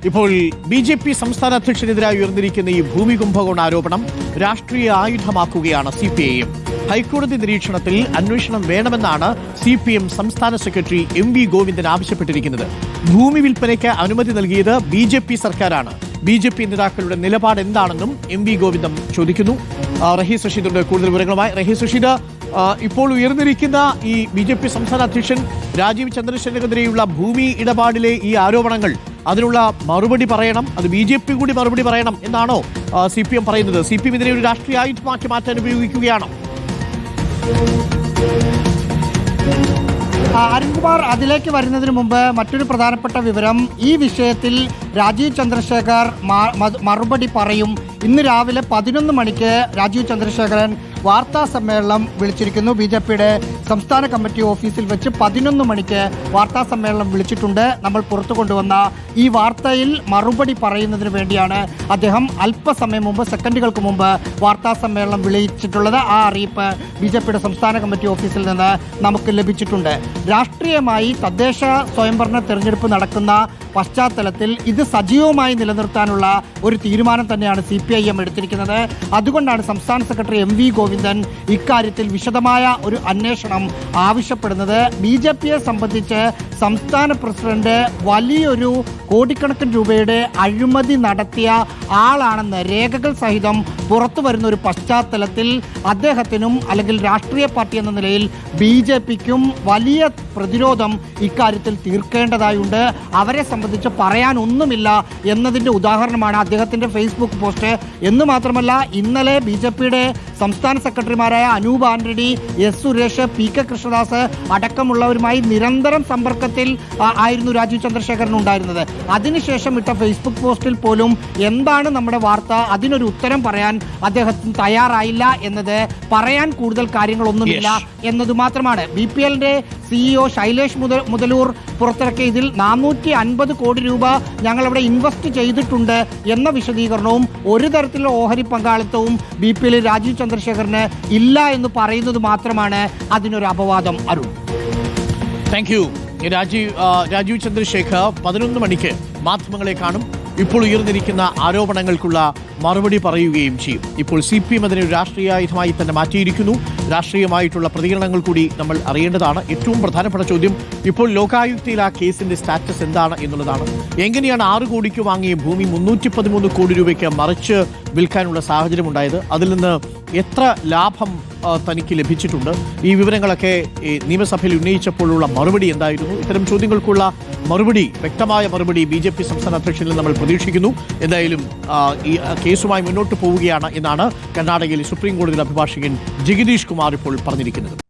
ഇപ്പോൾ ബി.ജെ.പി. സംസ്ഥാന അധ്യക്ഷനെതിരായി ഉയർന്നിരിക്കുന്ന ഈ ഭൂമി കുംഭകോണ ആരോപണം രാഷ്ട്രീയ ആയുധമാക്കുകയാണ് CPIM. ഹൈക്കോടതി നിരീക്ഷണത്തിൽ അന്വേഷണം വേണമെന്നാണ് CPM സംസ്ഥാന സെക്രട്ടറി MV ഗോവിന്ദൻ ആവശ്യപ്പെട്ടിരിക്കുന്നത്. ഭൂമി വിൽപ്പനയ്ക്ക് അനുമതി നൽകിയത് ബി.ജെ.പി. സർക്കാരാണ്. ബി.ജെ.പി. നേതാക്കളുടെ നിലപാട് എന്താണെന്നും MV ഗോവിന്ദൻ ചോദിക്കുന്നു. റഹീസ് റഷീദുണ്ട് കൂടുതൽ വിവരങ്ങളുമായി. റഹീസ് റഷീദ്, ഇപ്പോൾ ഉയർന്നിരിക്കുന്ന ഈ ബി.ജെ.പി. സംസ്ഥാന അധ്യക്ഷൻ രാജീവ് ചന്ദ്രശേഖരനെതിരെയുള്ള ഭൂമി ഇടപാടിലെ ഈ ആരോപണങ്ങൾ, അതിനുള്ള മറുപടി പറയണം, അത് ബി.ജെ.പി. കൂടി മറുപടി പറയണം എന്നാണോ CPM പറയുന്നത്? CPM ഇതിനെ ഒരു രാഷ്ട്രീയ ആയുധമാക്കി മാറ്റാൻ ഉപയോഗിക്കുകയാണോ? അരുൺകുമാർ, അതിലേക്ക് വരുന്നതിന് മുമ്പ് മറ്റൊരു പ്രധാനപ്പെട്ട വിവരം, ഈ വിഷയത്തിൽ രാജീവ് ചന്ദ്രശേഖർ മറുപടി പറയും. ഇന്ന് രാവിലെ 11 മണിക്ക് രാജീവ് ചന്ദ്രശേഖരൻ വാർത്താ സമ്മേളനം വിളിച്ചിരിക്കുന്നു. ബി.ജെ.പിയുടെ സംസ്ഥാന കമ്മിറ്റി ഓഫീസിൽ വെച്ച് 11 മണിക്ക് വാർത്താ സമ്മേളനം വിളിച്ചിട്ടുണ്ട്. നമ്മൾ പുറത്തു കൊണ്ടുവന്ന ഈ വാർത്തയിൽ മറുപടി പറയുന്നതിന് വേണ്ടിയാണ് അദ്ദേഹം അല്പസമയം മുമ്പ്, സെക്കൻഡുകൾക്ക് മുമ്പ് വാർത്താ സമ്മേളനം വിളിച്ചിട്ടുള്ളത്. ആ അറിയിപ്പ് ബി.ജെ.പിയുടെ സംസ്ഥാന കമ്മിറ്റി ഓഫീസിൽ നിന്ന് നമുക്ക് ലഭിച്ചിട്ടുണ്ട്. രാഷ്ട്രീയമായി തദ്ദേശ സ്വയംഭരണ തെരഞ്ഞെടുപ്പ് നടക്കുന്ന പശ്ചാത്തലത്തിൽ ഇത് സജീവമായി നിലനിർത്താനുള്ള ഒരു തീരുമാനം തന്നെയാണ് CPIM എടുത്തിരിക്കുന്നത്. അതുകൊണ്ടാണ് സംസ്ഥാന സെക്രട്ടറി MV ഗോവിന്ദൻ ഇക്കാര്യത്തിൽ വിശദമായ ഒരു അന്വേഷണം ആവശ്യപ്പെടുന്നത്. ബി.ജെ.പിയെ സംബന്ധിച്ച് സംസ്ഥാന പ്രസിഡന്റ് വലിയൊരു കോടിക്കണക്കിന് രൂപയുടെ അഴിമതി നടത്തിയ ആളാണെന്ന് രേഖകൾ സഹിതം പുറത്തു വരുന്ന ഒരു പശ്ചാത്തലത്തിൽ അദ്ദേഹത്തിനും അല്ലെങ്കിൽ രാഷ്ട്രീയ പാർട്ടി എന്ന നിലയിൽ ബി.ജെ.പിക്കും വലിയ പ്രതിരോധം ഇക്കാര്യത്തിൽ തീർക്കേണ്ടതായുണ്ട്. അവരെ സംബന്ധിച്ച് പറയാനൊന്നുമില്ല എന്നതിൻ്റെ ഉദാഹരണമാണ് അദ്ദേഹത്തിൻ്റെ ഫേസ്ബുക്ക് പോസ്റ്റ്. എന്ന് മാത്രമല്ല, ഇന്നലെ ബി.ജെ.പിയുടെ സംസ്ഥാന സെക്രട്ടറിമാരായ അനൂപ് ആന്റണി, S സുരേഷ്, PK കൃഷ്ണദാസ് അടക്കമുള്ളവരുമായി നിരന്തരം സമ്പർക്കത്തിൽ ആയിരുന്നു രാജീവ് ചന്ദ്രശേഖരൻ ഉണ്ടായിരുന്നത്. അതിനുശേഷം ഇട്ട ഫേസ്ബുക്ക് പോസ്റ്റിൽ പോലും എന്താണ് നമ്മുടെ വാർത്ത, അതിനൊരു ഉത്തരം പറയാൻ അദ്ദേഹത്തിന് തയ്യാറായില്ല എന്നത് പറയാൻ കൂടുതൽ കാര്യങ്ങളൊന്നുമില്ല എന്നത് മാത്രമാണ്. BPLന്റെ CEO ശൈലേഷ് മുതലൂർ പുറത്തിറക്കിയ ഇതിൽ 450 കോടി രൂപ ഞങ്ങളവിടെ ഇൻവെസ്റ്റ് ചെയ്തിട്ടുണ്ട് എന്ന വിശദീകരണവും ഒരു തരത്തിലുള്ള ഓഹരി പങ്കാളിത്തവും BPL രാജീവ് ചന്ദ്രശേഖരന് ഇല്ല എന്ന് പറയുന്നത് മാത്രമാണ് അതിനൊരു അപവാദം. Arun, thank you. രാജീവ് ചന്ദ്രശേഖർ 11 മണിക്ക് മാധ്യമങ്ങളെ കാണും. ഇപ്പോൾ ഉയർന്നിരിക്കുന്ന ആരോപണങ്ങൾക്കുള്ള മറുപടി പറയുകയും ചെയ്യും. ഇപ്പോൾ CPM അതിനെ ഒരു രാഷ്ട്രീയ ആയുധമായി തന്നെ മാറ്റിയിരിക്കുന്നു. രാഷ്ട്രീയമായിട്ടുള്ള പ്രതികരണങ്ങൾ കൂടി നമ്മൾ അറിയേണ്ടതാണ്. ഏറ്റവും പ്രധാനപ്പെട്ട ചോദ്യം ഇപ്പോൾ ലോകായുക്തയിൽ ആ കേസിന്റെ സ്റ്റാറ്റസ് എന്താണ് എന്നുള്ളതാണ്. എങ്ങനെയാണ് 6 കോടിക്ക് വാങ്ങിയ ഭൂമി 313 കോടി രൂപയ്ക്ക് മറിച്ച് വിൽക്കാനുള്ള സാഹചര്യം ഉണ്ടായത്? അതിൽ നിന്ന് എത്ര ലാഭം തനിക്ക് ലഭിച്ചിട്ടുണ്ട്? ഈ വിവരങ്ങളൊക്കെ നിയമസഭയിൽ ഉന്നയിച്ചപ്പോഴുള്ള മറുപടി എന്തായിരുന്നു? ഇത്തരം ചോദ്യങ്ങൾക്കുള്ള മറുപടി, വ്യക്തമായ മറുപടി BJP സംസ്ഥാന അധ്യക്ഷനിൽ നമ്മൾ പ്രതീക്ഷിക്കുന്നു. എന്തായാലും ഈ കേസുമായി മുന്നോട്ട് പോവുകയാണ് എന്നാണ് കർണാടകയിലെ സുപ്രീം കോടതിയിലെ അഭിഭാഷകൻ ജഗദീഷ് കുമാർ ഇപ്പോൾ പറഞ്ഞിരിക്കുന്നത്.